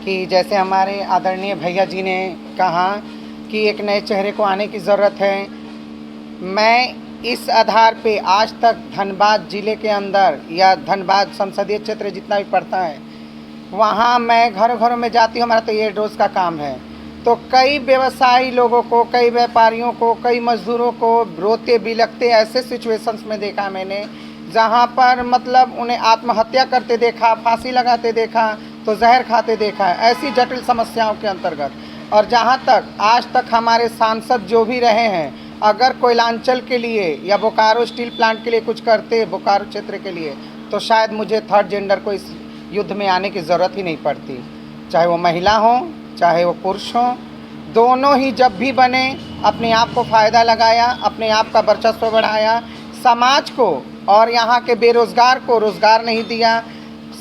कि जैसे हमारे आदरणीय भैया जी ने कहा कि एक नए चेहरे को आने की ज़रूरत है। मैं इस आधार पे आज तक धनबाद ज़िले के अंदर या धनबाद संसदीय क्षेत्र जितना भी पड़ता है, वहाँ मैं घरों घरों में जाती हूँ। हमारा तो ये रोज़ का काम है। तो कई व्यवसायी लोगों को, कई व्यापारियों को, कई मज़दूरों को रोते बिलखते ऐसे सिचुएशंस में देखा मैंने, जहाँ पर मतलब उन्हें आत्महत्या करते देखा, फांसी लगाते देखा, तो जहर खाते देखा, ऐसी जटिल समस्याओं के अंतर्गत। और जहाँ तक आज तक हमारे सांसद जो भी रहे हैं, अगर कोयलांचल के लिए या बोकारो स्टील प्लांट के लिए कुछ करते, बोकारो क्षेत्र के लिए, तो शायद मुझे थर्ड जेंडर को इस युद्ध में आने की ज़रूरत ही नहीं पड़ती। चाहे वो महिला हो, चाहे वो पुरुष हो, दोनों ही जब भी बने अपने आप को फ़ायदा लगाया, अपने आप का वर्चस्व बढ़ाया, समाज को और यहाँ के बेरोज़गार को रोज़गार नहीं दिया।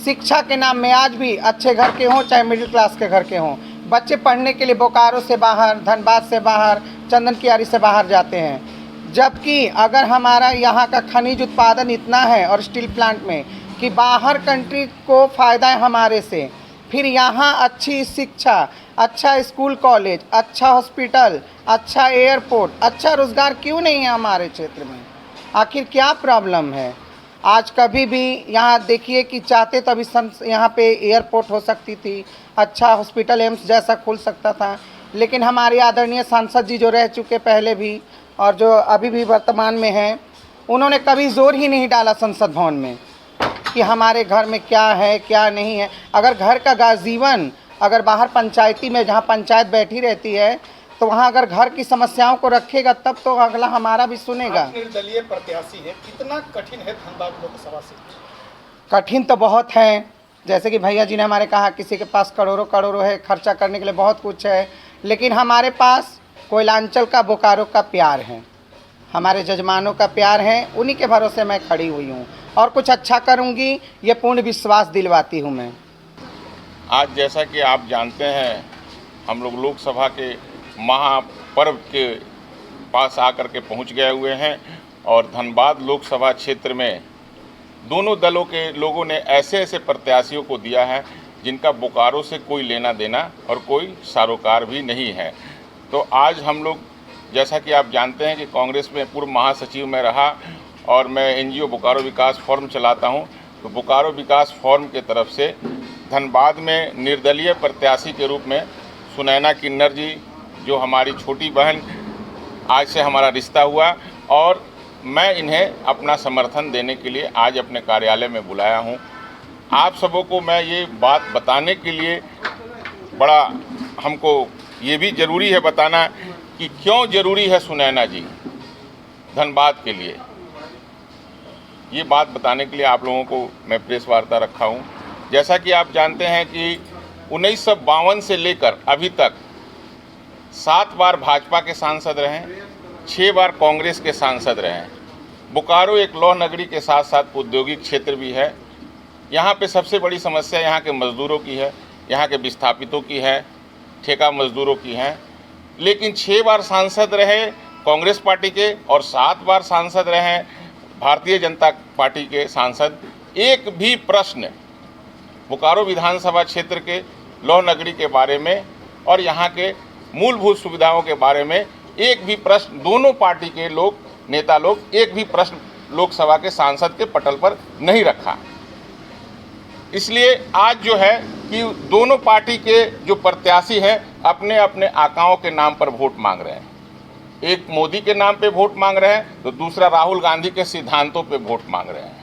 शिक्षा के नाम में आज भी अच्छे घर के हों, चाहे मिडिल क्लास के घर के हों, बच्चे पढ़ने के लिए बोकारो से बाहर, धनबाद से बाहर, चंदन कियारी से बाहर जाते हैं। जबकि अगर हमारा यहाँ का खनिज उत्पादन इतना है और स्टील प्लांट में कि बाहर कंट्री को फ़ायदा है हमारे से, फिर यहाँ अच्छी शिक्षा, अच्छा स्कूल कॉलेज, अच्छा हॉस्पिटल, अच्छा एयरपोर्ट, अच्छा रोज़गार क्यों नहीं है हमारे क्षेत्र में? आखिर क्या प्रॉब्लम है? आज कभी भी यहाँ देखिए कि चाहते तो अभी यहाँ पे एयरपोर्ट हो सकती थी, अच्छा हॉस्पिटल एम्स जैसा खुल सकता था, लेकिन हमारे आदरणीय सांसद जी जो रह चुके पहले भी और जो अभी भी वर्तमान में हैं, उन्होंने कभी जोर ही नहीं डाला संसद भवन में कि हमारे घर में क्या है क्या नहीं है। अगर घर का गाजीवन अगर बाहर पंचायती में जहाँ आप बैठी रहती है, तो वहाँ अगर घर की समस्याओं को रखेगा तब तो अगला हमारा भी सुनेगा। आप निर्दलीय प्रत्याशी है, कितना कठिन है धनबाद लोकसभा से? कठिन तो बहुत है। जैसे कि भैया जी ने हमारे कहा, किसी के पास करोड़ों करोड़ों है, खर्चा करने के लिए बहुत कुछ है, लेकिन हमारे पास कोयलांचल का, बोकारो का प्यार है, हमारे जजमानों का प्यार है। उन्हीं के भरोसे मैं खड़ी हुई हूँ और कुछ अच्छा करूँगी, ये पूर्ण विश्वास दिलवाती हूँ मैं। आज जैसा कि आप जानते हैं, हम लोग लोकसभा के महापर्व के पास आकर के पहुंच गए हुए हैं और धनबाद लोकसभा क्षेत्र में दोनों दलों के लोगों ने ऐसे ऐसे प्रत्याशियों को दिया है जिनका बोकारो से कोई लेना देना और कोई सरोकार भी नहीं है। तो आज हम लोग, जैसा कि आप जानते हैं कि कांग्रेस में पूर्व महासचिव में रहा और मैं एनजीओ बोकारो विकास फोरम चलाता हूं, तो बोकारो विकास फोरम के तरफ से धनबाद में निर्दलीय प्रत्याशी के रूप में सुनैना किन्नर जी, जो हमारी छोटी बहन, आज से हमारा रिश्ता हुआ और मैं इन्हें अपना समर्थन देने के लिए आज अपने कार्यालय में बुलाया हूं। आप सबों को मैं ये बात बताने के लिए बड़ा हमको ये भी ज़रूरी है बताना कि क्यों ज़रूरी है सुनैना जी धनबाद के लिए। ये बात बताने के लिए आप लोगों को मैं प्रेस वार्ता रखा हूँ। जैसा कि आप जानते हैं कि 1952 से लेकर अभी तक 7 बार भाजपा के सांसद रहे, 6 बार कांग्रेस के सांसद रहे। बोकारो एक लौह नगरी के साथ साथ औद्योगिक क्षेत्र भी है। यहाँ पे सबसे बड़ी समस्या यहाँ के मज़दूरों की है, यहाँ के विस्थापितों की है, ठेका मज़दूरों की है। लेकिन 6 बार सांसद रहे कांग्रेस पार्टी के और 7 बार सांसद रहे भारतीय जनता पार्टी के सांसद। एक भी प्रश्न बोकारो विधानसभा क्षेत्र के लौह नगरी के बारे में और यहाँ के मूलभूत सुविधाओं के बारे में एक भी प्रश्न दोनों पार्टी के लोग, नेता लोग, एक भी प्रश्न लोकसभा के सांसद के पटल पर नहीं रखा। इसलिए आज जो है कि दोनों पार्टी के जो प्रत्याशी हैं अपने अपने आकाओं के नाम पर वोट मांग रहे हैं। एक मोदी के नाम पे वोट मांग रहे हैं तो दूसरा राहुल गांधी के सिद्धांतों पे वोट मांग रहे हैं।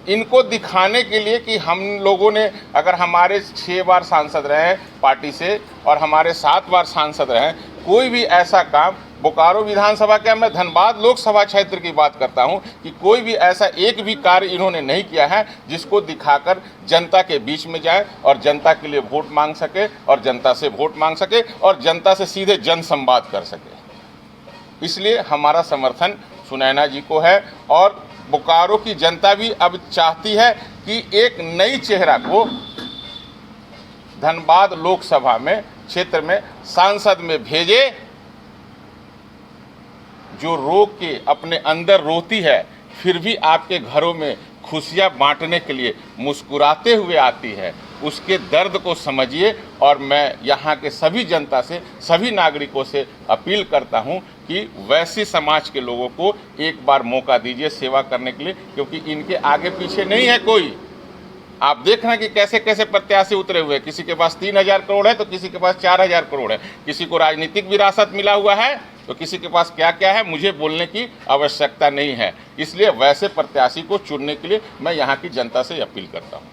इनको दिखाने के लिए कि हम लोगों ने, अगर हमारे 6 बार सांसद रहे पार्टी से और हमारे 7 बार सांसद रहे, कोई भी ऐसा काम बोकारो विधानसभा क्या, मैं धनबाद लोकसभा क्षेत्र की बात करता हूं कि कोई भी ऐसा एक भी कार्य इन्होंने नहीं किया है जिसको दिखाकर जनता के बीच में जाए और जनता के लिए वोट मांग सके और जनता से वोट मांग सके और जनता से सीधे जन संवाद कर सके। इसलिए हमारा समर्थन सुनैना जी को है और बोकारो की जनता भी अब चाहती है कि एक नई चेहरा को धनबाद लोकसभा में क्षेत्र में सांसद में भेजे, जो रो के अपने अंदर रोती है फिर भी आपके घरों में खुशियां बांटने के लिए मुस्कुराते हुए आती है। उसके दर्द को समझिए। और मैं यहाँ के सभी जनता से, सभी नागरिकों से अपील करता हूँ कि वैसी समाज के लोगों को एक बार मौका दीजिए सेवा करने के लिए, क्योंकि इनके आगे पीछे नहीं है कोई। आप देख रहे हैं कि कैसे कैसे प्रत्याशी उतरे हुए हैं। किसी के पास 3000 करोड़ है तो किसी के पास 4000 करोड़ है, किसी को राजनीतिक विरासत मिला हुआ है तो किसी के पास क्या क्या है, मुझे बोलने की आवश्यकता नहीं है। इसलिए वैसे प्रत्याशी को चुनने के लिए मैं यहाँ की जनता से अपील करता हूँ।